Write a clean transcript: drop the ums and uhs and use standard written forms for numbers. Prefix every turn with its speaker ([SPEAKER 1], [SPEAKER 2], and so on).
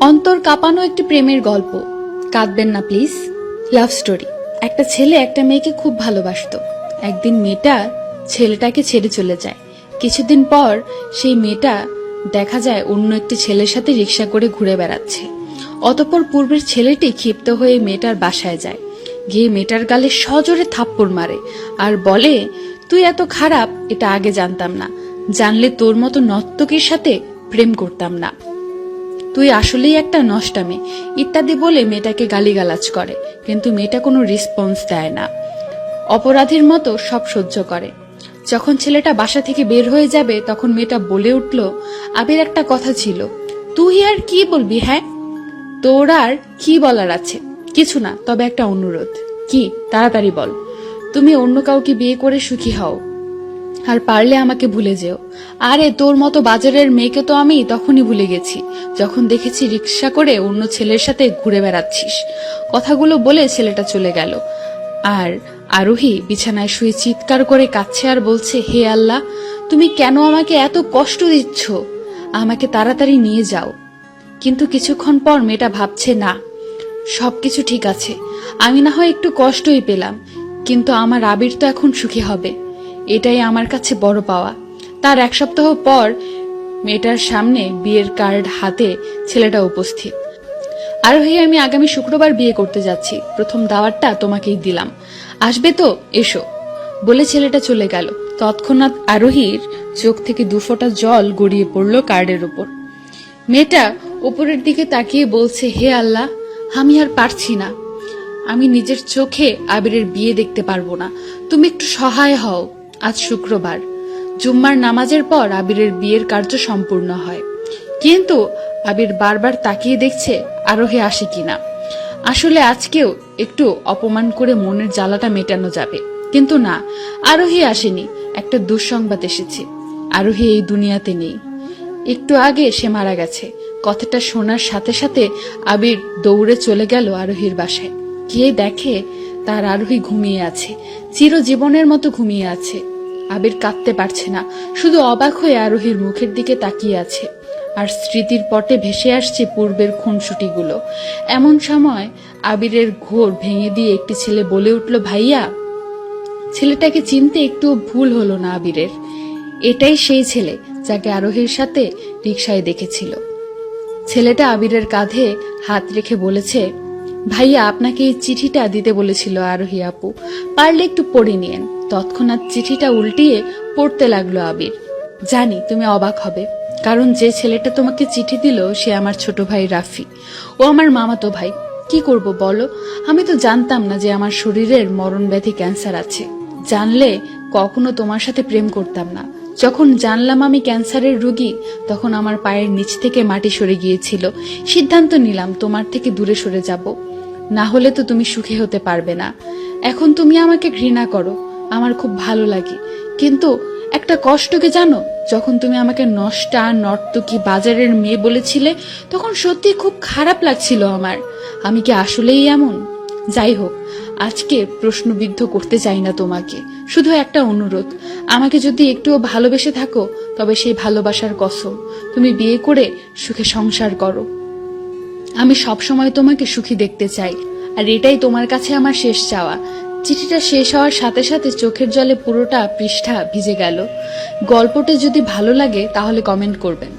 [SPEAKER 1] অন্তর কাঁপানো একটি প্রেমের গল্প। কাঁদবেন না প্লিজ। Love story. একটা ছেলে একটা মেয়েকে খুব ভালোবাসতো। একদিন মেয়েটা ছেলেটাকে ছেড়ে চলে যায়। কিছুদিন পর সেই মেয়েটা দেখা যায় অন্য একটি ছেলের সাথে রিক্সা করে ঘুরে বেড়াচ্ছে। অতঃপর পূর্বের ছেলেটি ক্ষিপ্ত হয়ে মেয়েটার বাসায় যায়। গিয়ে মেয়েটার গালে সজোরে থাপ্পড় মারে আর বলে, তুই এত খারাপ এটা আগে জানতাম না, জানলে তোর মতো নর্তকীর সাথে প্রেম করতাম না, তুই আসলেই একটা নষ্টা মেয়ে ইত্যাদি বলে মেয়েটাকে গালিগালাজ করে। কিন্তু মেয়েটা কোনো রেসপন্স দেয় না, অপরাধীর মতো সব সহ্য করে। যখন ছেলেটা বাসা থেকে বের হয়ে যাবে তখন মেয়েটা বলে উঠল, আবির একটা কথা ছিল। তুই আর কি বলবি? হ্যাঁ, তোর আর কি বলার আছে? কিছু না, তবে একটা অনুরোধ। কি? তাড়াতাড়ি বল। তুমি অন্য কাউকে বিয়ে করে সুখী হও, আর পারলে আমাকে ভুলে যেও। আরে তোর মতো বাজারের মেয়েকে তো আমি তখনই ভুলে গেছি যখন দেখেছি রিক্সা করে অন্য ছেলের সাথে ঘুরে বেড়াচ্ছিস। কথাগুলো বলে ছেলেটা চলে গেল। আর আরোহী বিছানায় শুয়ে চিৎকার করে কাঁদছে আর বলছে, হে আল্লাহ, তুমি কেন আমাকে এত কষ্ট দিচ্ছ? আমাকে তাড়াতাড়ি নিয়ে যাও। কিন্তু কিছুক্ষণ পর মেয়েটা ভাবছে, না, সবকিছু ঠিক আছে, আমি না হয় একটু কষ্টই পেলাম, কিন্তু আমার আবির তো এখন সুখী হবে, এটাই আমার কাছে বড় পাওয়া। তার এক সপ্তাহ পর মেয়েটার সামনে বিয়ের কার্ড হাতে ছেলেটা উপস্থিত। আরোহী, আমি আগামী শুক্রবার বিয়ে করতে যাচ্ছি, প্রথম দাওয়াতটা তোমাকেই দিলাম, আসবে তো? এসো, বলে ছেলেটা চলে গেল। তৎক্ষণাৎ আরোহীর চোখ থেকে দুফোঁটা জল গড়িয়ে পড়ল কার্ডের উপর। মেয়েটা উপরের দিকে তাকিয়ে বলছে, হে আল্লাহ, আমি আর পারছি না, আমি নিজের চোখে আবিরের বিয়ে দেখতে পারবো না, তুমি একটু সহায় হও। আজ শুক্রবার, জুম্মার নামাজের পর আবিরের বিয়ের কার্য সম্পূর্ণ হয়। কিন্তু আবির বারবার তাকিয়ে দেখছে আরোহী আসে কিনা। আসলে আজকেও একটু অপমান করে মনের জ্বালাটা মেটানো যাবে, কিন্তু না, আরোহী আসেনি। একটা দুঃসংবাদ এসেছে, আরোহী এই দুনিয়াতে নেই। একটু আগে সে মারা গেছে। কথাটা শোনার সাথে সাথে আবির দৌড়ে চলে গেল আরোহীর বাসায়। গিয়ে দেখে তার আরোহী ঘুমিয়ে আছে, চিরজীবনের মতো ঘুমিয়ে আছে। আবির কাঁদতে পারছে না, শুধু অবাক হয়ে আরোহীর মুখের দিকে তাকিয়ে আছে। আর স্মৃতির পটে ভেসে আসছে পূর্বের খুনসুটিগুলো। এমন সময় আবিরের ঘোর ভেঙে দিয়ে একটি ছেলে বলে উঠল, ভাইয়া। ছেলেটাকে চিনতে একটু ভুল হলো না আবিরের। এটাই সেই ছেলে যাকে আরোহীর সাথে রিকশায় দেখেছিল। ছেলেটা আবিরের কাঁধে হাত রেখে বলেছে, ভাইয়া, আপনাকে এই চিঠিটা দিতে বলেছিল আরোহী আপু, পারলে একটু পড়ে নিয়েন। তৎক্ষণাৎ চিঠিটা উল্টিয়ে পড়তে লাগলো আবির। জানি তুমি অবাক হবে, কারণ যে ছেলেটা তোমাকে চিঠি দিল সে আমার ছোট ভাই রাফি। ও আমার মামাতো ভাই। কি করব বলো, আমি তো জানতাম না যে আমার শরীরের মরণ ব্যাধি ক্যান্সার আছে। জানলে কখনো তোমার সাথে প্রেম করতাম না। যখন জানলাম আমি ক্যান্সারের রোগী, তখন আমার পায়ের নিচ থেকে মাটি সরে গিয়েছিল। সিদ্ধান্ত নিলাম তোমার থেকে দূরে সরে যাব, না হলে তো তুমি সুখী হতে পারবে না। এখন তুমি আমাকে ঘৃণা করো, আমার খুব ভালো লাগে, কিন্তু একটা কষ্টকে জানো, যখন তুমি আমাকে নষ্টা, নর্তকী, বাজারের মেয়ে বলেছিলে, তখন সত্যি খুব খারাপ লাগছিল আমার। আমি কি আসলেই এমন? যাই হোক, আজকে প্রশ্নবিদ্ধ করতে চাই না তোমাকে, শুধু একটা অনুরোধ, আমাকে যদি একটুও ভালোবেসে থাকো তবে সেই ভালোবাসার কসম, তুমি বিয়ে করে সুখে সংসার করো। আমি সবসময় তোমাকে সুখী দেখতে চাই, আর এটাই তোমার কাছে আমার শেষ চাওয়া। চিঠিটা শেষ হওয়ার সাথে সাথে চোখের জলে পুরোটা পৃষ্ঠা ভিজে গেল। গল্পটা যদি ভালো লাগে তাহলে কমেন্ট করবেন।